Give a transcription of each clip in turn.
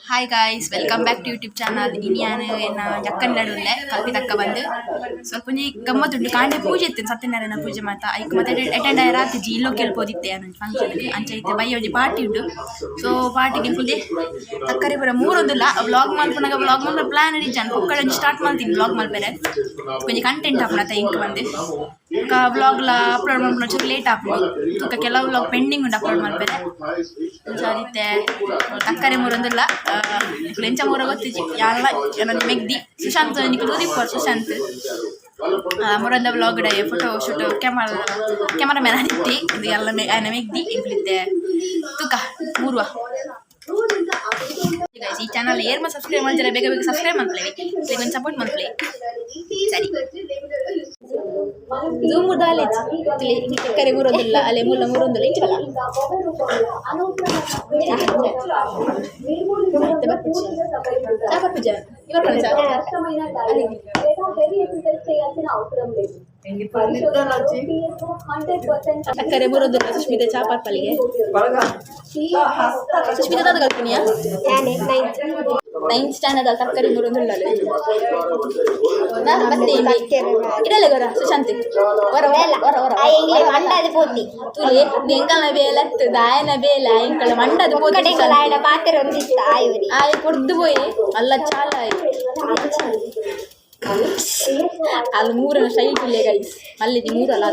Hi guys, welcome back to YouTube channel. ಇನ್ನು ಜಕ್ಕನ್ನಡುಲ್ಲೆ ಕಲ್ಪಿ ತಕ್ಕ ಬಂದು ಸ್ವಲ್ಪ ಗಮ್ಮತ್ತುಂಟು ಕಾಂಡೆ ಪೂಜೆ ಇತ್ತು, ಸತ್ಯನಾರಾಯಣ ಪೂಜೆ ಮಾತಾ ಐಕ್ ಮತ್ತೆ ಅಟೆಂಡ್ ಆಗಿ ರಾತ್ರಿ ಇಲ್ಲೋ ಕೇಳ್ಬೋದಿತ್ತೆ ಅನ್ನೋ ಫಂಕ್ಷನ್ಗೆ ಅಂಚೆ ಇತ್ತೆ ಬೈಯೋಜಿ ಪಾರ್ಟಿ ಉಂಟು. ಸೊ ಪಾರ್ಟಿಗೆ ಫುಲ್ಲಿ ತಕ್ಕರೆ ಬರ ಮೂರೊಂದಿಲ್ಲ ವ್ಲಾಗ್ ಮಾಡ್ಕೊಂಡಾಗ ವ್ಲಾಗ್ ಮಾಡಿ ಪ್ಲಾನ್ ಹಿಡಿಜಾನ್ ಒಕ್ಕಡೆ ಸ್ಟಾರ್ಟ್ ಮಾಡ್ತೀನಿ ವ್ಲಾಗ್ ಮಾಡ್ಬೇರೆ ಕೊಂಚ ಕಂಟೆಂಟ್ ಹಾಕೋಣ ಇಂಕ್ ಬಂದು ವ್ಲಾಗ್ಲ ಅಪ್ಲೋಡ್ ಮಾಡ್ಕೊಂಡು ಚೂರು ಲೇಟ್ ಹಾಕ್ಬೋದು ತೂಕ ಕೆಲವು ವ್ಲಾಗ್ ಪೆಂಡಿಂಗ್ ಉಂಟು ಅಪ್ಲೋಡ್ ಮಾಡ್ಬೇರೆ ಸರಿತೆ ತಕ್ಕರೆ ಮೂರೊಂದಿಲ್ಲ ಎಂಚ ಮೂರ ಗೊತ್ತಿಜಿ ಎಲ್ಲ ನನ್ನ ಮೆಗ್ದಿ ಸುಶಾಂತ್ ನಿಖಿಲ್ ಉದಿಪ್ಪರ್ ಸುಶಾಂತ್ ಮೂರೊಂದ ವ್ಲಾಗ್ ಫೋಟೋ ಶೂಟ್ ಕ್ಯಾಮರಾಮ್ಯಾನ್ ಹತ್ತಿ ಇದು ಎಲ್ಲ ಆಯ್ನ ಮೆಗ್ದಿ ಇಬ್ಬಲಿದ್ದೆ ತೂಕ ಮೂರುವ ಈ ಚಾನಲ್ ಏರ್ಮ ಸಬ್ಸ್ಕ್ರೈಬ್ ಮಾಡ್ತಾರೆ ಬೇಗ ಬೇಗ ಸಬ್ಸ್ಕ್ರೈಬ್ ಮಾಡ್ಕೊಳ್ಳಿ ಒಂದು ಸಪೋರ್ಟ್ ಮಾಡ್ಕೊಳ್ಳಿ ಸರಿ ಝೂಮ್ ದಾಲೆ ಕರೆ ಮೂರೊಂದಿಲ್ಲ ಅಲ್ಲೇ ಮುಲ್ಲ ಮೂರೊಂದಿಲ್ಲ ಇಂಚಲ್ಲ ಪೂಜ ಇವರು ಸಕ್ಕರೆ ಮೂರೊಂದಿಲ್ಲ ಸುಷ್ಮಿತಾ ಚಾಪಾತ್ ಪಲ್ಲಿಗೆ ಸುಷ್ಮಿತಾ ಅದು ಕಲ್ಪನಿಯಾ 9th ಸ್ಟ್ಯಾಂಡರ್ಡ್ ಅಲ್ಲಿ ತರಕಾರಿ ಮೂರೊಂದಿಲ್ಲ ಇಡಲ್ಲ ಗೊರ ಸುಶಾಂತ್ ಹೊರ ಹೊರ ಹೊರ ಮಂಡದ ಪೋತಿ ತುಲೆ ಎಂಕಲ್ನ ಬೇಲೆ ದಾಯನ ಬೇಲೆ ಎಂಕಳ ಮಂಡದ ಪೋತಿ ಪಾತ್ರ ಒಂದಿತ್ತ ಆಯ್ ಕೊಡ್ದು ಪೋಯಿ ಅಲ್ಲ ಚಾಲ ಅಲ್ಲಿ ಮೂರನ್ನು ಸ್ಟೈಲ್ ತುಲ್ಲೆ ಗೈಸ್ ಮಲ್ಲಿಜಿ ಮೂರಲ್ಲ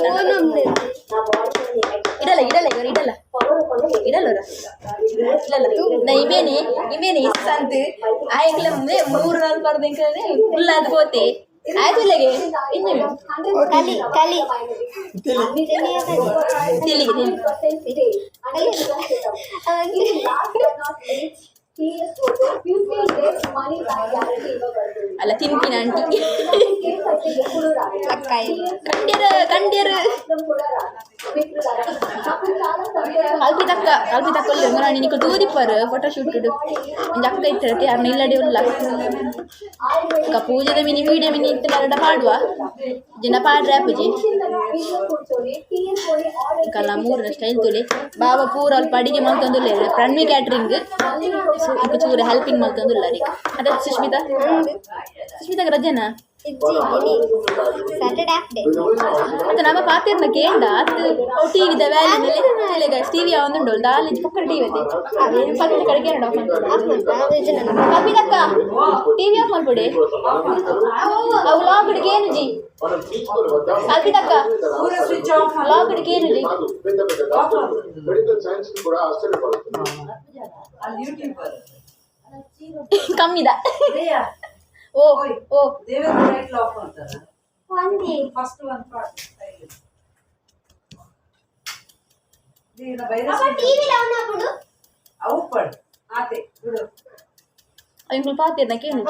ಇಡಲ್ಲ ಇಡಲ್ಲ ಇವರು ಇಡಲ್ಲ ಇಡಲ್ಲ ನಾ ಇವೇನೆ ಸಂತ ಆಯ್ಕಲ ಮುಂದೆ 3 ನಾಲ್ ಬರ್ದು ಎಂಕಲೇ ಫುಲ್ ಅದು ಪೋತೆ ಆಯ್ತು ಇಲ್ಲಗೆ ಇನ್ನು ಕಲಿ ಕಲಿ ತಿಲಿಗೆ ಅಲ್ಲ ತಿನ್ಪಿನ ಆಂಟಿ ಕಂಡ್ಯರ ಅಲ್ಪಿ ತಕ್ಕೊಳ್ಳಿ ನಾನು ನಿನಗೆ ತೂದಿಪ್ಪರು ಫೋಟೋ ಶೂಟ್ ಒಂದು ಅಕ್ಕ ಇಟ್ಟಿರತ್ತೆ ಯಾರನ್ನ ಇಲ್ಲಡೆ ಉಲ್ಲ ಅಕ್ಕ ಪೂಜೆದ ಮಿನಿ ವೀಡಿಯೋ ಮಿನಿ ಇತ್ತು ಎರಡ ಪಾಡುವ ಜನ ಪಾಡ್ರೆ ಪೂಜೆ ಕಲ್ಲ ಮೂರನ ಸ್ಟೈಲ್ ತುಳಿ ಬಾಬಾ ಪೂರ ಅಲ್ಪ ಅಡಿಗೆ ಮಾಡ್ಕೊಂದಿಲ್ಲ ಪ್ರಣವಿ ಕ್ಯಾಟ್ರಿಂಗ್ ಚೂರು ಹೆಲ್ಪಿಂಗ್ ಮಾಡ್ಕೊಂದಿಲ್ಲ ರೀ ಅದೇ ಸುಷ್ಮಿತಾಗ ರಜೆನಾ ಮತ್ತೆ ನಮ್ಮ ಪಾತ್ರೆನ ಕೇಂದ ಅದು ಟಿವಿ ವ್ಯಾಲಿ ಮೇಲೆ ಟಿವಿ ಒಂದುಂಡು ದಾಲೇಜ್ ಪಕ್ಕ ಟಿವಿ ಪಕ್ಕದ ಕಡೆಗೆ ಕಬ್ಬಿದಕ್ಕ ಟಿವಿ ಆಫ್ ಮಾಡ್ಕೊಡಿ ಅವು ಲಾಕಡಿಗೆ ಏನು ಜಿ ಕಬ್ಬಿದಕ್ಕ ಲಾಕಡಿಗೆ ಏನು ಜಿ ಕಮ್ಮಿದ ಓ ಓ ಅಂಕಲ್ ಪಾತಿರ್ನ ಕೇಳಿ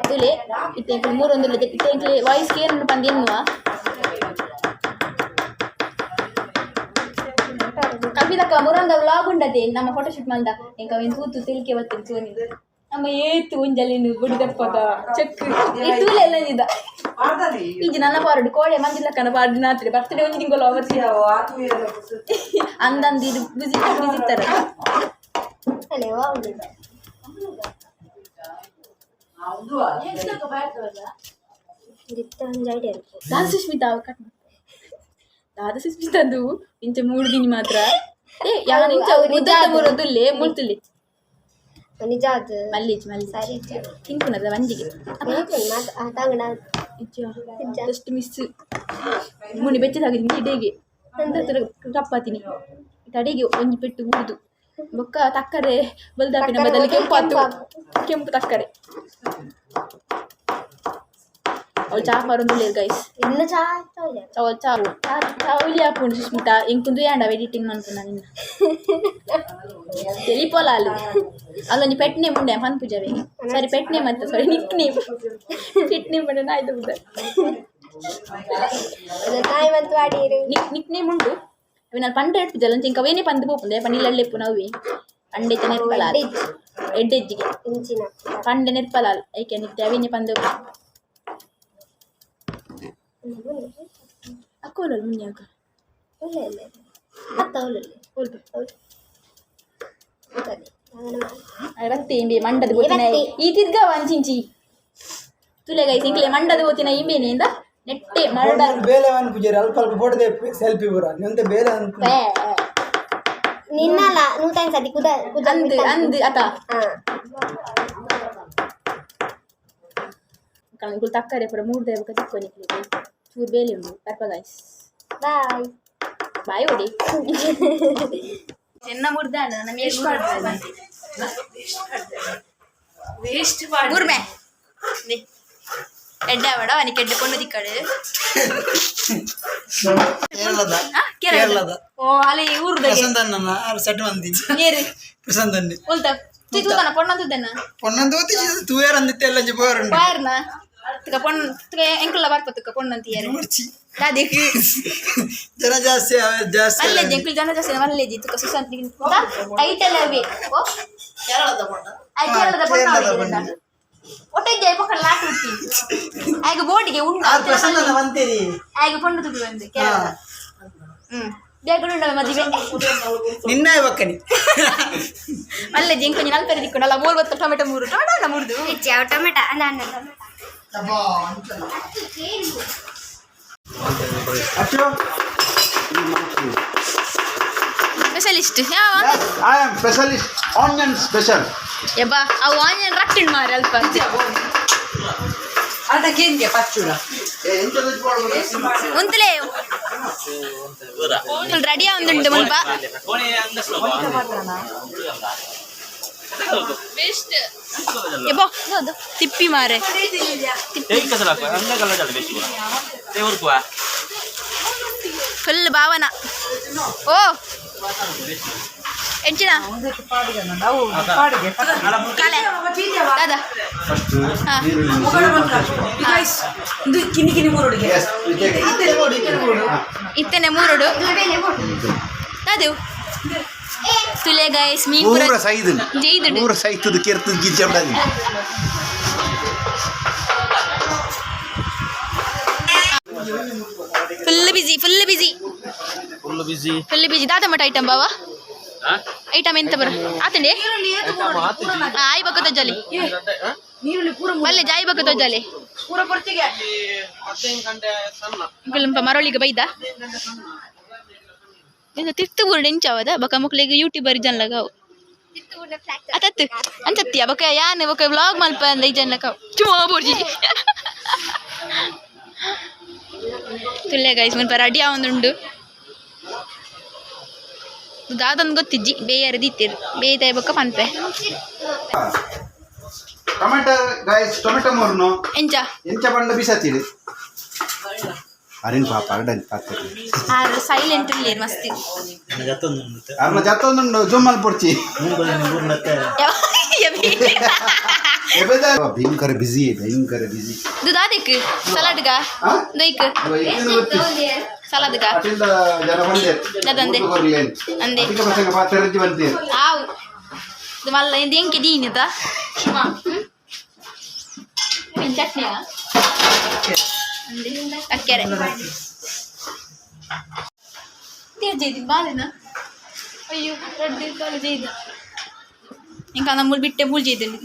ತುಲೆ ಇತ್ತೆ ಮೂರೊಂದಿಲ್ಲ ಇತ್ತೆ ವಾಯ್ಸ್ ಕೇರ್ ಬಂದು ಎನ್ನುವ ಕಬ್ಬಿದಕ್ಕ ಮುರಂದ ವ್ಲಾಗ್ ಉಂಡದೆ ನಮ್ಮ ಫೋಟೋ ಶೂಟ್ ಮಾಡ್ದ ಎಂಕ ಒಂದು ತೂತು ತಿಲ್ಕೆ ಬರ್ತೇನೆ ಸೋನಿ ನಮ್ಮ ಏತು ಉಂಜಲ್ಲಿ ಗುಡಿಗಪ್ಪದ ಚೆಕ್ ತೂಲೆ ಎಲ್ಲ ಇದ್ದ ಈಗ ನನ್ನ ಪಾರುಡು ಕೋಡೆ ಮಂಜಿಲಕ್ಕನ ಪಾರ್ದು ನಾತ್ರಿ ಬರ್ತಡೆ ಒಂದು ತಿಂಗಳು ಅವರ್ಸಿ ಅಂದಂದು ಇದು ಬಿಸಿ ಬಿಸಿತ್ತಾರೆ ನಾನು ಸುಷ್ಮಿತಾ ಕಟ್ ದಾದ ಸುಷ್ಮಿತಂದು ಇಂಚ 3 ದಿನ ಮಾತ್ರ ಯಾರು ಇಂಚ ಬರೋದಿಲ್ಲೇ ಮುಳ್ತುಲಿ ಮಲ್ಲಿಜ್ ಸರಿ ತಿನ್ಕೊಂಡದ ಒಂದಿಗೆ ಜಸ್ಟ್ ಮಿಸ್ ಮುನಿ ಬೆಚ್ಚದಾಗಿದೆ ಇಡೆಗೆ ನಂತರ ಕಪ್ಪಾತೀನಿ ತಡೆಗೆ ಒಂಜಿ ಪೆಟ್ಟು ಉಳಿದು ಬೊಕ್ಕ ತಕ್ಕರೆ ಬಲ್ದಾಪಿನ ಬದಲು ಕೆಂಪು ತಕ್ಕರೆ ಅವಳು ಚಾ ಬರೋದಿಲ್ಲ ಗೈಸ್ ಇನ್ನು ಚಾವಲಿ ಹಾಕೊಂಡು ಸುಷ್ಮಿತಾ ಎಂಕುಂದು ಯಾಂಡ ಎಡಿಟಿಂಗ್ ಮಾಡ್ಕೊಂಡು ನಾನು ತೆಲಿಪೋಲ ಅಲ್ಲೊಂದು ಪೆಟ್ ನೇಮ್ ಉಂಡೆ ಪನ್ ಪೂಜಾವೆ ಸಾರಿ ಪೆಟ್ ನೇಮ್ ಅಂತ ಸಾರಿ ನಿಕ್ ನೇಮ್ ಪೆಟ್ ನೇಮ್ ಉಂಡೆ ಆಯ್ತು ನಿಕ್ ನೇಮ್ ಉಂಟು ಅవి ನಾನು ಪಂಡ ಎಡ್ಪಿದ್ದಲ್ಲ ಇಂಕ ಅವೇನೇ ಪಂದು ಪೋಪುಂದೆ ಪನ್ನಿಲ್ಲಲ್ಲೆಪ್ಪು ನಾವೇ ಅಂಡೆತ ನೆರ್ಪಲ ಎಡ್ಡೆಜ್ಜಿಗೆ ಪಂಡೆ ನೆರ್ಪಲ ಏಕೆ ನಿತ್ಯ ಅವೇನೇ ಪಂದು ಅಕ್ಕೋಲ್ಲ ಮುಂಜಾಗ ಇಲ್ಲ ರತ್ತೆ ಇಂಬೆ ಮಂಡದ ಬೋತಿನ ಈ ತಿರ್ಗ ವಂಚಿಂಚಿ ತುಲೆ ಗೈಸ್ ಇಂಕ್ಲೆ ಮಂಡದ ಬೋತಿನ ಇಂಬೇನಿಂದ ನೆಟ್ಟೆ ಮರಡ ಬೇಲೆ ಅನ್ ಪೂಜಾರಿ ಅಲ್ಪ ಅಲ್ಪ ಫೋಟೋ ಸೆಲ್ಫಿ ಬರ ನಿಂತೆ ಬೇಲೆ ಅಂತ ನಿನ್ನಲ್ಲ ನೂತನ ಸತಿ ಅಂದ್ ಅಂದ್ ಅತ ಕಣಗುಲ್ ತಕ್ಕರೆ ಪುರ ಮೂರ್ದೆ ಬಕ ತಿಕ್ಕೊನಿಕ್ಲಿ ಚೂರ್ ಬೇಲೆ ಉಂಡು ಅರ್ಪ ಗೈಸ್ ಬಾಯ್ ಬಾಯ್ ಓಡಿ ಚೆನ್ನ ಮುರ್ದ ಅಲ್ಲ ನಮ್ಮ ಎಷ್ಟು ವೇಸ್ಟ್ ಮಾಡಿ ಮುರ್ಮೆ ಎಡ್ಡ ಬಡ ಅವನಿಗೆ ಎಡ್ಡ ಕೊಂಡು ತಿಕ್ಕಡು ಕೇರಳದ ಓ ಅಲ್ಲಿ ಊರ್ದ ಪ್ರಸಂತನ್ನ ಸೆಟ್ ಬಂದಿದ್ದ ಏರಿ ಪ್ರಸಂತನ್ನಿ ಉಲ್ತ ತಿತ್ತುತನ ಪೊಣ್ಣಂತುದೆನ ಪೊನ್ನಂದು ತೂಯರ್ ಅಂದಿತ್ತೆ ಎಲ್ಲ ಜಬೋರಣ್ಣ ಬಾರ್ನ ತುಕ ಪೊಣ್ಣ ತುಕ ಎಂಕುಲ ಬರ್ಪತ್ತುಕ ಪೊಣ್ಣಂತಿಯರು ದಾದಿಕ್ ಜನ ಜಾಸ್ತಿ ಜಾಸ್ತಿ ಮಲ್ಲೆಜಿ ಎಂಕುಲ್ ಜನ ಜಾಸ್ತಿ ಮಲ್ಲೆಜಿ ತುಕ ಸುಶಾಂತ್ ಐಟಲ್ ಅವೇ ಓ ಕೇರಳದ ಪೊಣ್ಣ ಕೇರಳದ ಪೊಣ್ಣ ಒಟ್ಟೆ ಜೈ ಪಕ್ಕಡ ಲಾಟ್ ಹುಟ್ಟಿ ಆಗ ಬೋಟಿಗೆ ಉಂಡು ಪ್ರಸಂತನ ಬಂತೀರಿ ಆಗ ಪೊಣ್ಣು ತುಗಿ ಬಂದು ಕೇರಳ ಬೇಗುಂಡ ಮದುವೆ ನಿನ್ನ ಬಕ್ಕನಿ ಮಲ್ಲೆ ಜಿಂಕೊಂಜಿ ನಲ್ಪರಿ ದಿಕ್ಕೊಂಡಲ್ಲ 30 ಟೊಮೆಟೊ 3 ಟೊಮೆಟೊ ಮುರಿದು ಟೊಮೆಟೊ ಅಲ್ಲ specialist I am specialist onion special. ಯಬ್ಬಾ ಅವು ಆನಿಯನ್ ರಟ್ಟಿಂಡ್ ಮಾರೆ ಅಲ್ಪ ಅದಕ್ಕೆ ಪಚ್ಚುಳ ಒಂತಲೇ ರೆಡಿ ಆಗುಂದುಂಡು ಮುಲ್ಪ ಯಬ್ಬಾ ಅದು ತಿಪ್ಪಿ ಮಾರೆ ಫುಲ್ ಭಾವನ ಓ ಎಂಚಿನ ಕಾಲೆ ದಾದಾ Yes, we take it. ಇತ್ತನೆ ಮೂರುಡು ಅದು ತುಲೆ ಗೈಸ್ ಮೀನ್ ಪುರ ಮೂರ ಸೈದು ಜೈದುಡು ಮೂರ ಸೈತದ ಕೆರ್ತದ ಗಿಜ್ಜಬಡದಿ ಫುಲ್ ಬಿಜಿ ದಾದ ಮಟ ಐಟಮ್ ಬಾವಾ ಐಟಮ್ ಎಂತ ಬರ ಆತಂಡೆ ಆಯ್ ಬಕ್ಕ ತಜ್ಜಲಿ ಮಲ್ಲೆ ಜಾಯ್ ಬಕ್ಕ ತಜ್ಜಲಿ ಗುಲಂಪ ಮರಳಿಗೆ ಬೈದ ತಿರ್ತು ಬುರ್ಡು ಎಂಚಾವದ ಬಕ ಮಕ್ಳಿಗೆ ಯೂಟ್ಯೂಬರ್ ಜನಲಗಾವು ಅತತ್ತು ಅಂಚತ್ತಿಯ ಬಕ ಯಾನೆ ಬಕ ವ್ಲಾಗ್ ಮಲ್ಪ ಅಂದ ಈ ಜನಲಗಾವು ಚುಮಾ ಬೋರ್ಜಿ ತುಲ್ಲೆ ಗೈಸ್ ಮುನ್ಪ ರೆಡಿ ಆವೊಂದುಂಡು ದಾದೊಂದು ಗೊತ್ತಿಜ್ಜಿ ಬೇಯರು ದಿತ್ತಿರು ಬೇಯ್ತಾಯ ಬೊಕ್ಕ ಪನ್ಪೆ ಟೊಮೆಟೊ ಗೈಸ್ ಟೊಮೆಟೊ ಮೂರ್ನು ಎಂಚ ಎಂಚ ಬಂಡ ಬಿಸತಿರಿ ಅರಿನ್ ಪಾಪ ಅರಡನ್ ಪಾತ್ರೆ ಆರು ಸೈಲೆಂಟ್ ಇಲ್ಲೇರು ಮಸ್ತಿ ಅರ್ನ ಜತ್ತೊಂದುಂಡು ಜುಮ್ಮಲ್ ಪುಡ್ಚಿ ಭಯಂಕರ ಬಿಸಿ ಇದು ದಾದಿಕ್ ಸಲಾಡ್ಗ ದೈಕ್ ಸಲಾಡ್ಗ ಜನ ಬಂದೆ ಅದಂದೆ ಅಂದೆ ಅಧಿಕ ಪ್ರಸಂಗ ಪಾತ್ರೆ ರಜ್ಜಿ ಬಂತೀರಿ ಆವು ಇದು ಮಲ್ಲ ಇದು ಎಂಕೆ ದೀನಿದ ಚಟ್ನಿಯ ಅಕ್ಕೆರೆ ಜೈದಿ ಬಾಲೆನ ಅಯ್ಯೋ ದೊಡ್ಡ ಕಾಲು ಜೈದ ಇಂಕ ನಮ್ಮೂರು ಬಿಟ್ಟೆ ಮೂರು ಜೈದಲ್ಲಿ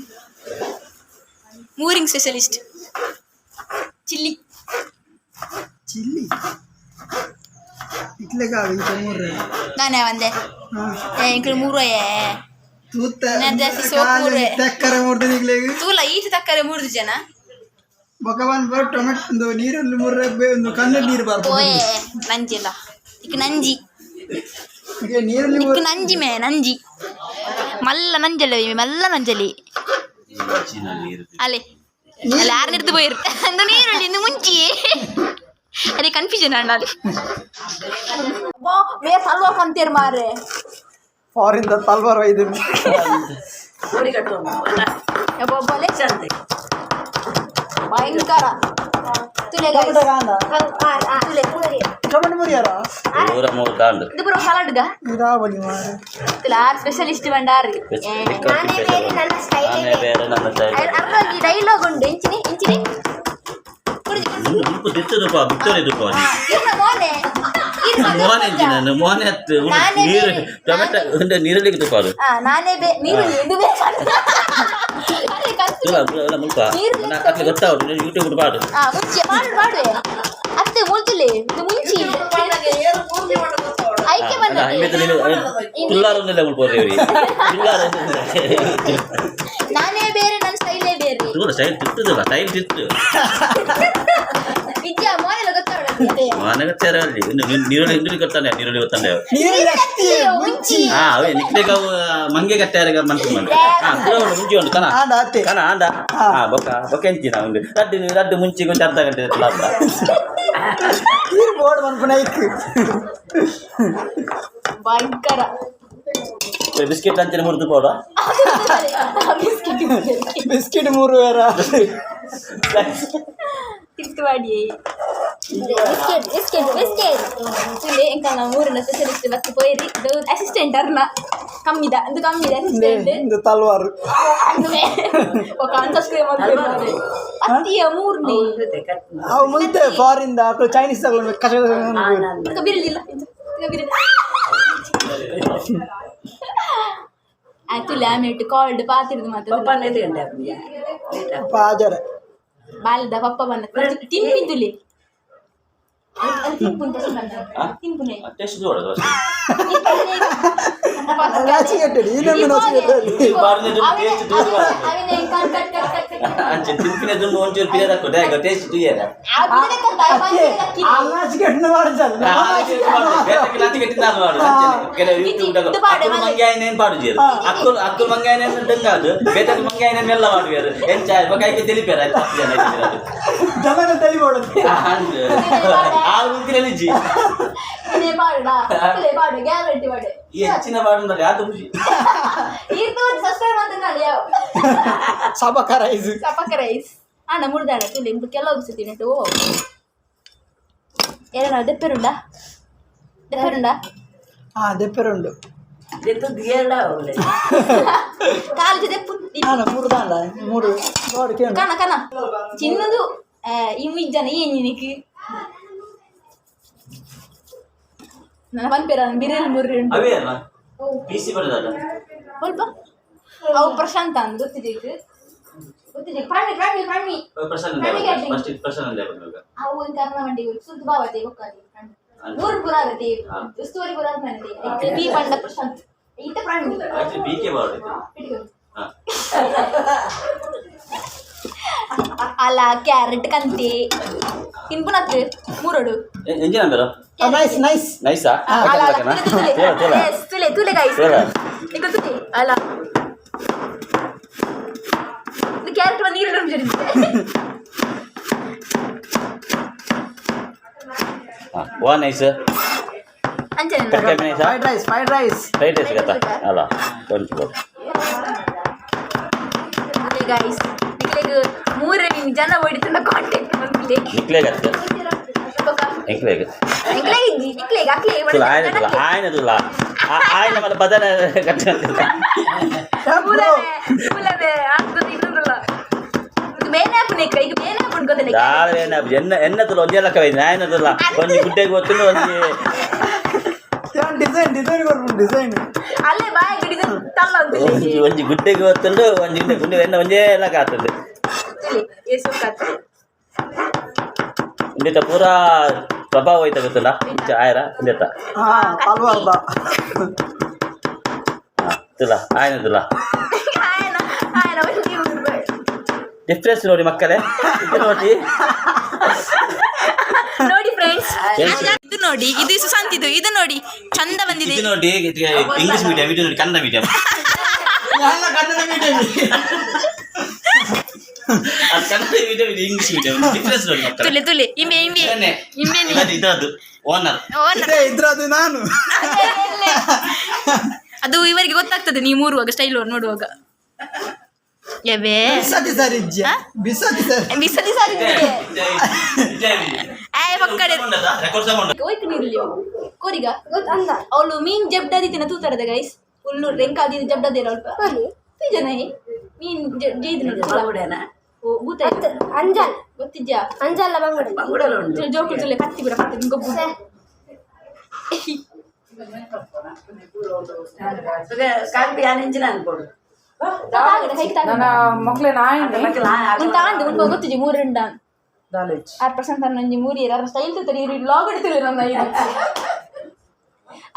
ಮೂರಿಂಗ್ ಸ್ಪೆಷಲಿಸ್ಟ್ ಚಿಲ್ಲಿ ನಾನೇ ಒಂದೆ ಇಂಕ ಮೂರು ತೂಲ ಈಚೆ ತಕ್ಕರೆ 3 ಜನ ಭಗವಾನ್ ಬರ್ ಟೊಮೆಟೊ ನೀರಲ್ಲಿ ಒಂದು ಕಣ್ಣಲ್ಲಿ ನೀರು ಬಾರ್ದು ಓಯೇ ನಂಜಿಲ್ಲ ಇಕ್ ನಂಜಿ ನೀರಲ್ಲಿ ಇಕ್ ನಂಜಿ ಮೇ ನಂಜಿ ಮಲ್ಲ ನಂಜಲ್ಲ ಮಲ್ಲ ನಂಜಲಿ ಅಲ್ಲೇ ಅಲ್ಲಿ ಯಾರು ನಿರ್ದು போயிருக்கு அந்த நீரொலி இந்த ಮುಂಚಿಯೇ ಅದೇ ಕನ್ಫ್ಯೂಷನ್ ಅಣ್ಣ ಅಲ್ಲಿ ಬೇ ಸಲ್ವಾ ಕಂತೀರ್ ಮಾರೆ ಫಾರಿನ್ ತಲ್ವಾರ್ ಒಯ್ದು ಭಯಂಕರ ತುಲೆ ಟೊಮೆಟೊ ಮುರಿಯಾರ ಇದು ಬರೋ ಸಲಾಡ್ಗ ನೀರಾವಳಿ ಮಾರೆ ಆರು ಸ್ಪೆಷಲಿಸ್ಟ್ ಬಂಡಾರಿ ಅರ್ರಲ್ಲಿ ಡೈಲಾಗ್ ಉಂಡು ಇಂಚಿನಿ ಇರ್ನ ಮೋನೆ ಮೋಹನ್ ನಾನು ಮೋಹನ್ ಹತ್ತು ನೀರು ಟೊಮೆಟೊ ನೀರಲ್ಲಿ ತುಪ್ಪಾರು ನಾನೇ ನೀರುಳ್ಳಿ ಇದು ಬೇಕಾದ್ರೆ ಮುಲ್ಪ ಅತ್ತೆ ಗೊತ್ತಾವ್ರು ಯೂಟ್ಯೂಬ್ ಪಾಡು ಮುಂಚೆ ಮಾಡುವೆ ಅತ್ತೆ ಮುಂಚೆ ಇದು ಮುಂಚೆ ಐಕೆ ತುಲ್ಲಾರೊಂದೆಲ್ಲ ಮುಳ್ಪೋರಿ ನಾನೇ ಬೇರೆ ನನ್ನ ಸ್ಟೈಲೇ ಬೇರೆ ದೂರ ಸ್ಟೈಲ್ ತಿರ್ತದಲ್ಲ ಸ್ಟೈಲ್ ತಿರ್ತು ವಿದ್ಯಾ ಮೋನೆಲ್ಲ ಗೊತ್ತಾವಡೆ ಮನೆಗೆ ಸೇರಲ್ಲಿ ನೀರುಳ್ಳಿ ಗೊತ್ತಾನೆ ನೀರುಳ್ಳಿ ಗೊತ್ತಾನೆ ಮುಂಚಿ ಅವೇ ನಿಕ್ಲೆಗ ಮಂಗೆ ಕಟ್ಟಾರ ಮನ್ಸು ಮಂದಿ ಮುಂಚಿ ಉಂಟು ಕನ ಕನ ಆಂಡ ಬೊಕ್ಕ ಬೊಕ್ಕ ಎಂಚಿನ ಒಂದು ರಡ್ಡು ಮುಂಚಿಗೆ ಒಂದು ಅರ್ಧ ಗಂಟೆ ಭಯಂಕರ ಬಿಸ್ಕೆಟ್ ಅಂಚನೆ ಮುರಿದು ಪೌಡ ಬಿಸ್ಕಿಟ್ 3 ಬೇರ ತಿರ್ತುವಾಡಿ ಬಿಸ್ಕೆಟ್ ಎಂಕ ನಾವು ಮೂರನ್ನ ಸ್ಪೆಷಲಿಸ್ಟ್ ಬತ್ತು ಪೋಯಿರಿ ಇದು ಅಸಿಸ್ಟೆಂಟ್ ಅರ್ನ ಕಮ್ಮಿದ ಅಸಿಸ್ಟೆಂಟ್ ಇದು ತಲ್ವಾರು ఒక ಅನ್ಸಬ್ಸ್ಕ್ರೈಬ್ ಮಾಡ್ತಾರೆ ಅತ್ತಿಯ ಮೂರನೇ ಅವು ಮುಂದೆ ಫಾರಿಂದ ಚೈನೀಸ್ ತಗೊಳ್ಬೇಕು ಕಷ್ಟ ಬಿರಲಿಲ್ಲ ಆಕ್ಚುಲಿ ಆಮೇಲೆ ಕಾಲ್ಡ್ ಪಾತಿರ್ದು ಮಾತ್ರ ಪಾಜರ ಬಾಲ್ದ ಪಪ್ಪ ಬಂದ ತಿನ್ಪಿಂದುಲಿ ತಿನ್ಪುನೆ ಟೇಸ್ಟ್ ನೋಡೋದು ನಾಚಿಕೆಟ್ಟಡಿ ಇನ್ನೊಂದು ನಾಚಿಕೆಟ್ಟಡಿ ತಿನ್ಪಿನ ಒಂಚೂರು ಪಿರಿಯಡ್ ಹಾಕೋದೆ ಟೇಸ್ಟ್ ತುಯ್ಯದ ನಾಚಿಕೆಟ್ಟನ್ನು ಮಾಡಿಸಲ್ಲ ಮಂಗಾಯನೇನು ಪಾಡುಜೇರು ಅಕ್ಕಲ್ ಮಂಗಾಯನೇನು ದಂಗಾದು ಬೇತಕ್ಕೆ ಮಂಗಾಯನೇನು ಎಲ್ಲ ಮಾಡುವರು ಎಂಚ ಬಕಾಯ್ಕೆ ತಿಳಿಪೇರ ಜಮನ ತಲೆ ಮಾಡೋದು ಆಳು ಮುಂತಿರಲಿಜ್ಜಿ ಈ ಹೆಚ್ಚಿನ ಪಾಡು ಯಾವ್ದು ಖುಷಿ ಸಬಕ ರೈಸ್ ಅಣ್ಣ ಮುಡ್ದಾಡ ತುಳಿ ಕೆಲವು ಸತಿ ನೆಟ್ಟು ಏನ ದೆಪ್ಪೆರುಂಡ ದೆಪ್ಪೆರುಂಡು ಕಾಲು ದೆಪ್ಪು ಮೂರುದಾಂಡ ಮೂರು ಕನ ಕನ ಚಿನ್ನದು ಈ ಮುಜ್ಜನ ಏನಿನಿಕ್ಕೆ ನನ್ನ ಪನ್ಪೇರ ಬಿರಿಯಾನಿ ಮುರ್ರಿ ಉಂಟು ಅವೇ ಅಲ್ಲ ಪಿಸಿ ಬರೋದಲ್ಲ ಸ್ವಲ್ಪ ಅವು ಪ್ರಶಾಂತ ಅಂತ ಗೊತ್ತಿದೆ ಪಣ್ಣಿ ಪ್ರಸನ್ನ ಅವು ಕರ್ನ ಮಂಡಿಗೆ ಸುದ್ದು ಬಾವತೆ ಒಕ್ಕಾದಿ ಮೂರು ಪುರ ಆಗತ್ತೆ ಉಸ್ತುವಾರಿ ಪುರ ಆಗತ್ತೆ ಬಿ ಪಂಡ ಪ್ರಶಾಂತ್ ಇತ್ತ ಪ್ರಾಣಿ ಬಿಕೆ ಬಾವಡೆ ಅಲ್ಲ ಕ್ಯಾರೆಟ್ ಕಂತೆ ತಿನ್ಪುನತ್ತು ಮೂರೋಡು ಎಂಜಿನ ಬೇರ ನೈಸಾ ತುಲೆ ಗೈಸ್ ಗೊತ್ತಿದೆ ಅಲ್ಲ ಕ್ಯಾರೆಟ್ ನೀರು ವಾ ನೈಸ್ ಫ್ರೈಡ್ ರೈಸ್ ಕಥಾ ಅಲ್ಲ ಕೊಂಚ ಗೈಸ್ ಮೂರೇ ನಿಮ್ಗೆ ಜನ ಹೊಡಿತಂದ ಕಾಂಟ್ಯಾಕ್ಟ್ ಬಂದಿದೆ ನಿಕ್ಲೇಗತ್ತೆ ನಿಕ್ಲೇಗ ఆయన తులా ఆయన మళ్ళీ బదన ఎన్న తుల ಒಂದೇ ಲಕ್ಕ ಐದು ఆయన తుల ಒಂದು ಗುಡ್ಡೆಗೆ ಗೊತ್ತು ಒಂಜಿ ಗುಡ್ಡೆಗೆ ಗೊತ್ತುಂಡು ಒಂಜಿ ಗುಡ್ಡೆ ಎನ್ನ ಒಂದೇ ಲಕ್ಕ ಆಗ್ತದೆ ಇಂದಿತ ಪೂರಾ ಪ್ರಭಾವ ಐತೆ ಗೊತ್ತಿಲ್ಲ ಆಯ್ರ ಇಂದಿತ ತುಲ ಆಯ್ನ ತುಲ ಡಿಫ್ರೆನ್ಸ್ ನೋಡಿ ಮಕ್ಕಳೇ ನೋಡಿ ಫ್ರೆಂಡ್ಸ್ ಇದು ನೋಡಿ ಇದು ಸುಶಾಂತ್ ಇದು ನೋಡಿ ಚಂದ ಬಂದಿದೆ ಇದು ನೋಡಿ ಇಂಗ್ಲಿಷ್ ಮೀಡಿಯಂ ಇದು ನೋಡಿ ಕನ್ನಡ ಮೀಡಿಯಂ ಕನ್ನಡ ಮೀಡಿಯಂ ಇದು ಇಂಗ್ಲಿಷ್ ಮೀಡಿಯಂ ಡಿಫ್ರೆನ್ಸ್ ನೋಡಿ ಮಕ್ಕಳೇ ತುಲೆ ಇಮ್ಮೆ ಇದ್ರದ್ದು ಓನರ್ ಇದ್ರದ್ದು ನಾನು ಅದು ಇವರಿಗೆ ಗೊತ್ತಾಗ್ತದೆ ನೀವು ಮೂರುವಾಗ ಸ್ಟೈಲ್ ನೋಡುವಾಗ ಬಿಸತಿ ಸರಿ ಅವಳು ಮೀನ್ ಜಬ್ಡದಿನ ತೂತಾರದ ಗೈಸ್ ಫುಲ್ ರೆಂಕ್ ಆದಿ ಜಬ್ಡದೇ ಜನ ಮೀನ್ ಅಂಜಲ್ ಗೊತ್ತಿದ್ಯಾ ಅಂಜಲ್ಲ ಬಂಗುಡೆ ಜೋಕು ಕತ್ತಿ ಬಿಡ ಗೊಬ್ಬು ಕಾಲ್ಪಿ ಆನೆಂಚಿನ ಅನ್ಕೊಡು ನನ್ನ ಮಕ್ಳೇ ನಾಯಿ ಗೊತ್ತಿಜಿ 3 ಉಂಡ 6% ಅನ್ನೊಂಜಿ 3 ಇರ ಸ್ಟೈಲ್ ತರಿ ಬ್ಲಾಗ್ ಇಡ್ತಿಲ್ಲ ನನ್ನ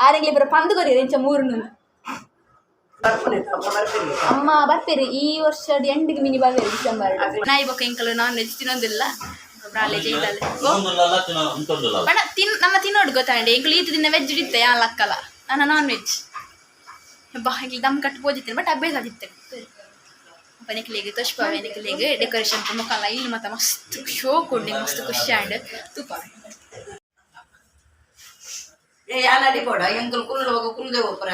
ಆರೆಂಗ್ಲಿ ಬರ ಪಂದು ಕೊರಿ ಎಂಚ 3 ಅಮ್ಮ ಬರ್ತೀರಿ ಈ ವರ್ಷದ ಎಂಡಿಗೆ ಮಿನಿ ಬರ್ಬೇರಿ ಡಿಸೆಂಬರ್ ನಾಯಿ ಬೊಕ್ಕ ಎಂಕಲು ನಾನ್ ವೆಜ್ ತಿನ್ನೋದಿಲ್ಲ ಬ್ರಾಲೆ ಜೈತಲೆ ಬಡ ನನ್ನ ತಿನ್ನೋಡು ಗೊತ್ತಾಂಡೆ ಎಂಕಲು ಈತ ದಿನ ವೆಜ್ ಇಡಿತ್ತೆ ಯಾ ಲಕ್ಕಲ್ಲ ನನ್ನ ನಾನ್ ವೆಜ್ ಬಾ ಎಂಕಲು ದಮ್ ಕಟ್ಟು ಪೋಜಿತ್ತೇನೆ ಬಟ್ ಅಭ್ಯಾಸ ಆಗಿತ್ತೇನೆ ಅಪ್ಪ ನೆಕ್ಲಿಗೆ ತೋಷ್ಪಾವೆ ನೆಕ್ಲಿಗೆ ಡೆಕೋರೇಷನ್ ಮುಖಲ್ಲ ಇಲ್ಲಿ ಮತ್ತೆ ಮಸ್ತ್ ಶೋ ಕೊಡ್ಲಿ ಮಸ್ತ್ ಖುಷಿ ಆಂಡ್ ತುಪ್ಪ ಯಾಲಡಿ ಕೊಡ ಎಂಕಲ್ ಕುಲ್ಲು ಹೋಗ ಕುಲ್ದೆ ಒಪ್ಪರ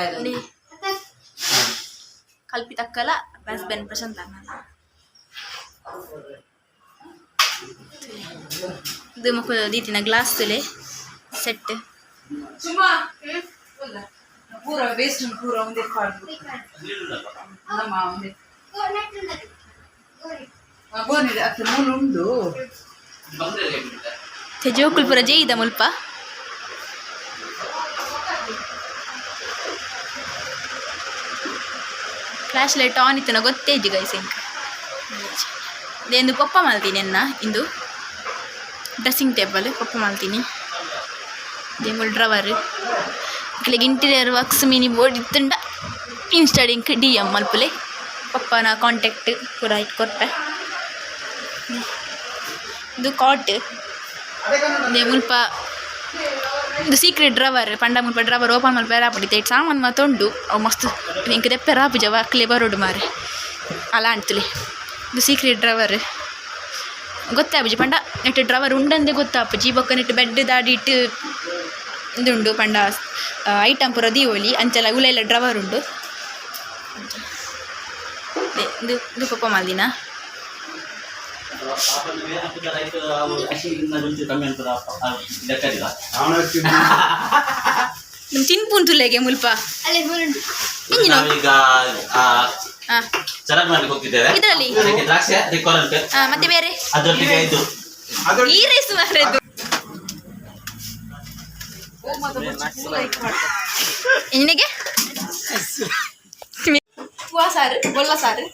ಕಲ್ಪಿ ತಕ್ಕಲ ಹಸ್ಬೆಂಡ್ ಪ್ರಶಾಂತ್ ಅಣ್ಣ ಇದು ಮಕ್ಕಳು ದೀತಿನ ಗ್ಲಾಸ್ ತುಲೆ ಸೆಟ್ ಪೂರ ವೇಸ್ಟ್ ಪೂರ ಒಂದೇ ಗೋನಿದೆ ಅಕ್ಕ ಮೂಲು ಉಂಟು ಜೋಕುಲ್ ಪುರ ಜೈ ಇದ ಮುಲ್ಪ ಫ್ಲಾಶ್ ಲೈಟ್ ಆನ್ ಇತ್ತು ಗೊತ್ತೇ ಇಜ್ಜಿ ಗೈಸ್ ಇಂಕ ಇದೇನು ಪಪ್ಪ ಮಾಡ್ತೀನಿ ಅನ್ನ ಇಂದು ಡ್ರೆಸ್ಸಿಂಗ್ ಟೇಬಲ್ ಪಪ್ಪ ಮಾಡ್ತೀನಿ ದೇಮುಲ್ ಡ್ರವರ್ ಇಲ್ಲಿಗೆ ಇಂಟೀರಿಯರ್ ವರ್ಕ್ಸ್ ಮಿನಿ ಬೋರ್ಡ್ ಇತ್ತುಂಡ ಇನ್ಸ್ಟಾಡಿಂಗ್ ಡಿ ಎಮ್ ಮಲ್ಪಲೆ ಪಪ್ಪನ ಕಾಂಟ್ಯಾಕ್ಟ್ ಪೂರ ಇಟ್ಕೊಟ್ಟೆ ಇದು ಕಾಟ್ ಇದೇ ಮುಲ್ಪ ಇದು ಸೀಕ್ರೆಟ್ ಡ್ರವರ್ ಪಂಡ ಮುಲ್ಪ ಡ್ರವರ್ ಓಪನ್ ಮಾಡಿ ಬೇರೆ ಪಡಿತೆ ಸಾಮಾನು ಮಾತೊಂಡು ಅವು ಮಸ್ತ್ ಇಂಕ ತೆಪ್ಪೆ ರಾಪುಜ ವಾಕ್ಲೆ ಬರೋಡು ಮಾರೆ ಅಲ್ಲ ಅಂಟ್ತಲಿ ಇದು ಸೀಕ್ರೆಟ್ ಡ್ರವರ್ ಗೊತ್ತಾಪುಜಿ ಪಂಡ ನೆಟ್ಟು ಡ್ರವರ್ ಉಂಡಂದೆ ಗೊತ್ತಾಪುಜಿ ಬೊಕ್ಕ ನೆಟ್ಟು ಬೆಡ್ ದಾಡಿ ಇಟ್ಟು ಇದುಂಡು ಪಂಡ ಐಟಮ್ ಪೂರ ದೀವೋಲಿ ಅಂಚೆಲ್ಲ ಉಲೆಲ್ಲ ಡ್ರವರ್ ಉಂಡು ಇದು ಇದು ಪಪ್ಪ ಮಾಲ್ದಿನ ತಿನ್ಪುಂತುಲೆಗೆ ಮುಲ್ಪ ಚೆನ್ನಾಗಿ ಮಾಡ್ಲಿಕ್ಕೆ ಹೋಗ್ತಿದ್ದೇವೆ ಇದರಲ್ಲಿ ದ್ರಾಕ್ಷಿ ಮತ್ತೆ ಬೇರೆ ಅದರೊಟ್ಟಿಗೆ ಇದು ಈ ರೈಸ್ ಮಾರದು ನಿನಗೆ ಹೂವ ಸಾರು ಗೊಲ್ಲ ಸಾರು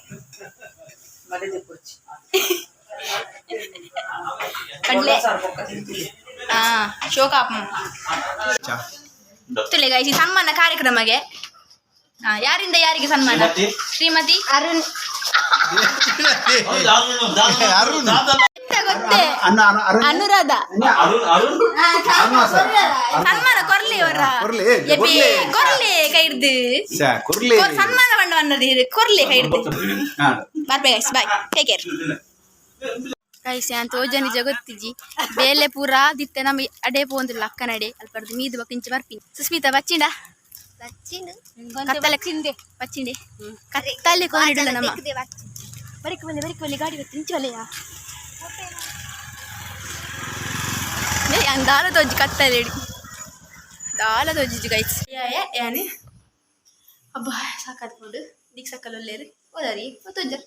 ಕಡ್ಲೆ ಶೋಕಾಪ ತುಲೆ ಗಾಯಿಸಿ ಸನ್ಮಾನ ಕಾರ್ಯಕ್ರಮಗೆ ಯಾರಿಂದ ಯಾರಿಗೆ ಸನ್ಮಾನ ಶ್ರೀಮತಿ ಅರುಣ್ ಗೊತ್ತೇ ಅನುರಾಧ ಸನ್ಮಾನ ಕೊರ್ಲಿ ಅವರ ಕೊರ್ಲಿ ಕೈ ಹಿಡ್ದು ಸನ್ಮಾನ ಬಂಡ ಅನ್ನೋದು ಕೊರ್ಲಿ ಕೈ ಹಿಡ್ದು ಬರ್ಬೇ guys bye take care guys ಅಂತ ಓಜ ನಿಜ ಗೊತ್ತಿಜ್ಜಿ ಬೇಲೆ ಪೂರ ದಿತ್ತೆ ನಮ್ಮ ಅಡೆ ಪೋಂದಿಲ್ಲ ಅಕ್ಕ ನಡೆ ಅಲ್ಪರ್ದು ಮೀದು ಬಕ್ಕಿಂಚ ಬರ್ಪಿನಿ ಸುಸ್ಮಿತಾ ಬಚ್ಚಿಂಡ ಕತ್ತಲೆ ಬಚ್ಚಿಂಡೆ ಕತ್ತಲೆ ಕೊಂಡಿಡಲ್ಲ ನಮ್ಮ ಬರಿಕ್ ಬಲ್ಲಿ ಗಾಡಿ ತಿಂಚೋಲೆಯ ದಾಲ ತೋಜಿ ಕತ್ತಲೆ ದಾಲ ತೋಜಿ ಗೈಸ್ ಯಾನೆ ಅಬ್ಬ ಸಾಕಾದ್ಕೊಂಡು ದಿಕ್ ಸಕ್ಕಲ್ ಒಲ್ಲೇರು ಓದಾರಿ ತೋಜರ್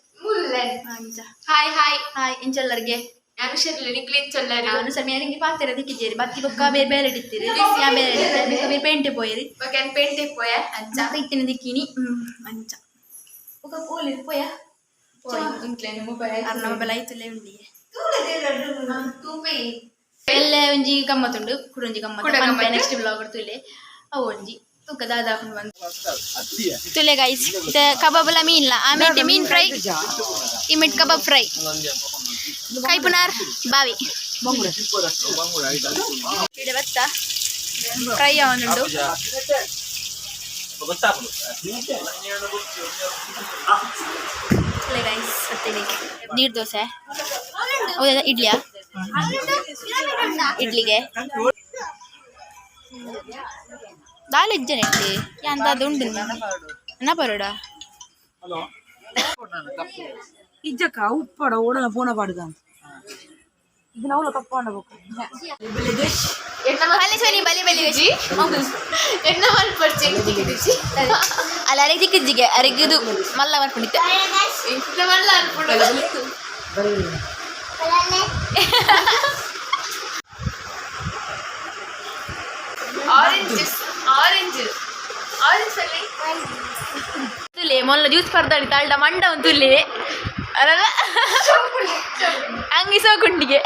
ಹಾಯ್ ಹಾಯ್ ಹಾಯ್ ಇಂಚಲ್ಲರ್ಗೆ ನಾನು ಶರ್ಲಿ ನಿಕ್ಲಿ ಇಂಚಲ್ಲರಿ ನಾನು ಸಮಯಾనికి ಪಾತ್ರೆ ದಿಕ್ಕಿಜೇರಿ ಬತ್ತಿ ಬೊಕ್ಕ ಬೇರೆ ಬೇರೆ ಇಡ್ತೀರಿ ಯಾ ಬೇರೆ ಪೇಂಟೆ ಪೋಯರಿ ಬಕನ್ ಪೇಂಟೆ ಪೋಯ ಅಂಚ ಇತ್ತಿನ ದಿಕ್ಕಿನಿ ಅಂಚ ಬೊಕ್ಕ ಪೋಲಿರ್ ಪೋಯ ಇಂಕ್ಲೇನ್ ಮೊಬೈಲ್ ಅರ್ನ ಮೊಬೈಲ್ ಐತಲ್ಲೇ ಉಂಡಿಗೆ ತೂಪೆ ಎಲ್ಲೆ ಒಂಜಿ ಗಮ್ಮತ್ತುಂಡು ಕುಡೊಂಜಿ ಗಮ್ಮತ್ತು ನೆಕ್ಸ್ಟ್ ಬ್ಲಾಗ್ ತುಲೆ ಅವು ಒಂಜಿ ತೂಕ ದಾದ ಹಾಕೊಂಡು ಬಂದು ತುಲೆ ಗೈಸ್ ಕಬಾಬ್ ಮೀನ್ ಆಮೇಲೆ ಮೀನ್ ಫ್ರೈ ಇಮಿಟ್ ಕಬಾಬ್ ಫ್ರೈ ಕೈಪುನಾರ್ ಬಾವಿ ಇಡೆ ಬತ್ತ ಫ್ರೈ ಅವನುಂಡು ತುಲೆ ಗೈಸ್ ನೀರು ದೋಸೆ ಹೌದಾ ಇಡ್ಲಿಯಾ ಇಡ್ಲಿಗೆ ದಾಲ್ ಇಜ್ಜನೆ ಇಡ್ಲಿ ಎಂತ ಉಂಡು ಅನ್ನ ಪರೋಡ ಇಜ್ಜಕ್ಕ ಉಪ್ಪಡ ಓಡನ ಪೋನ ಪಾಡುದ ಇದು ನಾವು ಕಪ್ಪ ಅಲ್ಲ ಅರೆ ಚಿಕ್ಕಿಜ್ಜಿಗೆ ಅರೆಗಿದು ಮಲ್ಲ ಮಾಡ್ಕೊಂಡಿದ್ದೆ ಆರೆಂಜ್ ಜ್ಯೂಸ್ ತುಲೆ ಮೊಲ್ಲ ಜ್ಯೂಸ್ ಪರ್ದಾಡಿ ತಾಳ್ದ ಮಂಡ ಒಂದು ತುಲೆ ಅಲ್ಲ ಹಂಗೆ ಸೋಕುಂಡಿಗೆ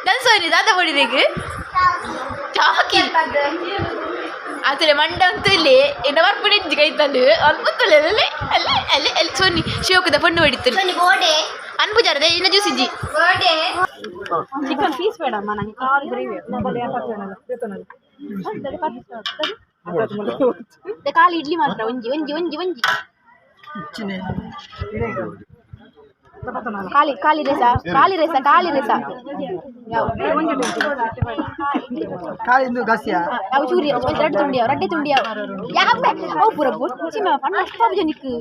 ದಲ್ಸೋನಿ ದಾದ ಬಡಿದೆಗೆ ಚಾಕಿ ಆತಲೆ ಮಂಡ ಒಂದು ತುಲೆ ಎನ್ನ ಬರ್ಪಡಿ ಕೈತಂದು ಅಲ್ಪ ತುಲೆ ಅಲ್ಲೇ ಅಲ್ಲೇ ಅಲ್ಲೇ ಅಲ್ಲಿ ಸೋನಿ ಶಿವಕದ ಪಣ್ಣು ಹೊಡಿತು ಬೋಡೆ ಅನ್ಪುಜಾರದೆ ಇನ್ನ ಜ್ಯೂಸ್ ಇಜ್ಜಿ ಬೋಡೆ ಚಿಕನ್ ಪೀಸ್ ಬೇಡಮ್ಮ ನಂಗೆ ಕಾಲು ಗ್ರೇವಿ ಕಾಲು ಇಡ್ಲಿ ಮಾತ್ರ ಒಂಜಿ ಒಂಜಿ ಒಂಜಿ ಒಂಜಿ ಖಾಲಿ ರೇಸ ಕಾಲಿಂದು ಗಸಿಯ ಅವು ಚೂರಿ ರಡ್ಡೆ ತುಂಡಿಯಾವ ಯಾಕೆ ಅವು ಪೂರ ಬೊಚ್ಚಿನ ಪಣ್ಣ ಅಷ್ಟು ಜನಕ್ಕೆ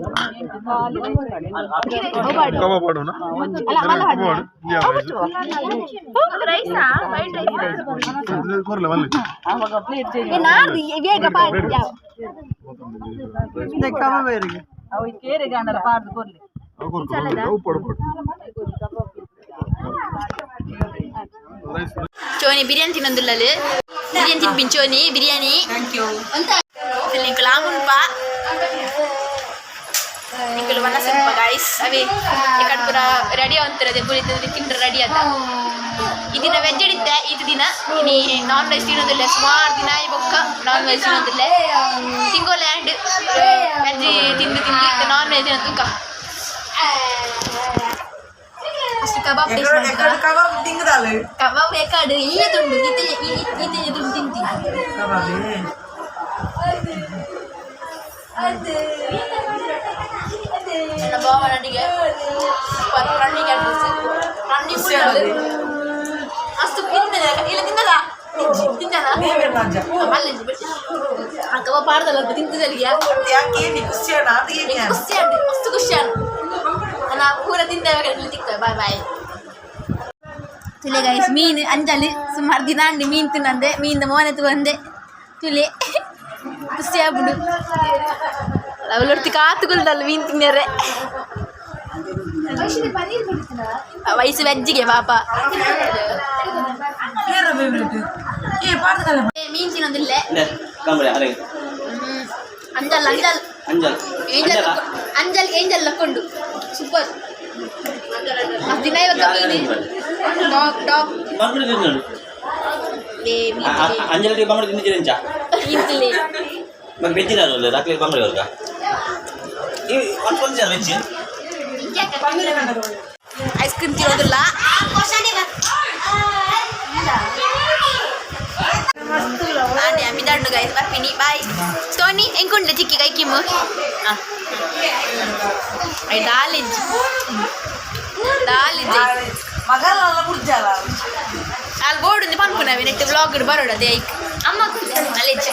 ಅಲ್ಲ ಮಲ್ಲ ನಾರ್ದು ಬೇಗ ಅವು ಕೇರೆ ಗಾಂಡಲ ಪಾಡ್ದು ಕೊರ್ಲಿ ಚೋನಿ ಬಿರಿಯಾನಿ ತಿನ್ನೊಂದುಲ್ಲಲು ಬಿರಿಯಾನಿ ತಿನ್ಪಿನ್ ಚೋನಿ ಬಿರಿಯಾನಿ ನಿಂಕು ಲಾಂಗುನ್ಪ ನಿಂಕಲು ಮನಸ್ಸುಂಪ ಗಾಯ್ಸ್ ಅವೇ ಎಕಡ್ ಪೂರ ರೆಡಿ ಅಂತಿರದೆ ಪೂರ ತಿಂಡ್ರೆ ರೆಡಿ ಆತ ಈ ದಿನ ವೆಜ್ ಹಿಡಿದ್ದೆ ಇದು ದಿನ ಇನಿ ನಾನ್ ವೆಜ್ ತಿನ್ನೋದಿಲ್ಲ ಸುಮಾರು ದಿನ ಈ ಬೊಕ್ಕ ನಾನ್ ವೆಜ್ ತಿನ್ನೋದಿಲ್ಲ ತಿಂಗೋ ಲ್ಯಾಂಡ್ ವೆಜ್ ತಿಂದು ನಾನ್ ವೆಜ್ ತಿನ್ನೋದು ಅಷ್ಟು ಕಬಾಬ್ ಕಬಾಬ್ ಬೇಕಾಡು ಈ ತುಂಡು ಈತೆ ತುಂಡು ತಿಂತೀನಿ ನನ್ನ ಬಾವ ನಡಿಗೆ ರನ್ನಿಂಗ್ ಅಷ್ಟು ಇಲ್ಲ ತಿನ್ನದ ಕಬಾಬ್ ಪಾಡ್ದಲ್ಲ ತಿಂತಿದ್ದಲ್ಲಿಗೆ ಮಸ್ತು ಖುಷಿ ನಾ ಪೂರ ತಿಂತೇವೆ ತಿಕ್ತೇವೆ ಬಾಯ್ ಬಾಯ್ ತುಲೆ ಗೈಸ್ ಮೀನು ಅಂಜಲು ಸುಮಾರು ದಿನ ಅಂಡಿ ಮೀನು ತಿನ್ನಂದೆ ಮೀನಿಂದ ಮೋನೆತ್ತು ಬಂದೆ ತುಲೆ ಖುಷಿ ಆಗ್ಬಿಡು ಅವಳೊಡ್ತಿ ಕಾತುಗುಲ್ದಲ್ಲ ಮೀನು ತಿನ್ನರೆ ವಯಸ್ಸು ವೆಜ್ಜಿಗೆ ಪಾಪ ಮೀನು ತಿನ್ನೋದಿಲ್ಲ ಅಂಜಲ್ ಅಂಜಲ್ ಏಂಜಲ್ ಅಂಜಲ್ ಏಂಜಲ್ ಲಕ್ಕೊಂಡು ಸೂಪರ್ ದಿನ ಇವತ್ತು ಡಾಗ್ ಡಾಗ್ ಅಂಜಲಿ ಬಂಗಡಿ ತಿಂದಿದ್ದೀರಾ ತಿಂತಿಲ್ಲ ಮತ್ತೆ ಬೆಜ್ಜಿರಲ್ಲ ರಾತ್ರಿ ಬಂಗಡಿ ಅವ್ರಿಗೆ ಒಂದು ಜನ ವೆಜ್ ಐಸ್ ಕ್ರೀಮ್ ತಿನ್ನೋದಿಲ್ಲ ಮಿದಾಂಡು ಗೈಸ್ ಬರ್ತೀನಿ ಬಾಯ್ ಸೋನಿ ಹೆಂಗುಂಡೆ ಚಿಕ್ಕಿ ಕೈ ಕಿಮ್ಮು ದಾಲಿಜ್ ಅಲ್ಲಿ ಬೋರ್ಡ್ ಪನ್ಪುನವಿ ನೆಟ್ಟು ಬ್ಲಾಗ್ ಬರೋಡ ಅದೇ ಅಮ್ಮ ಅಲ್ಲಿಜ್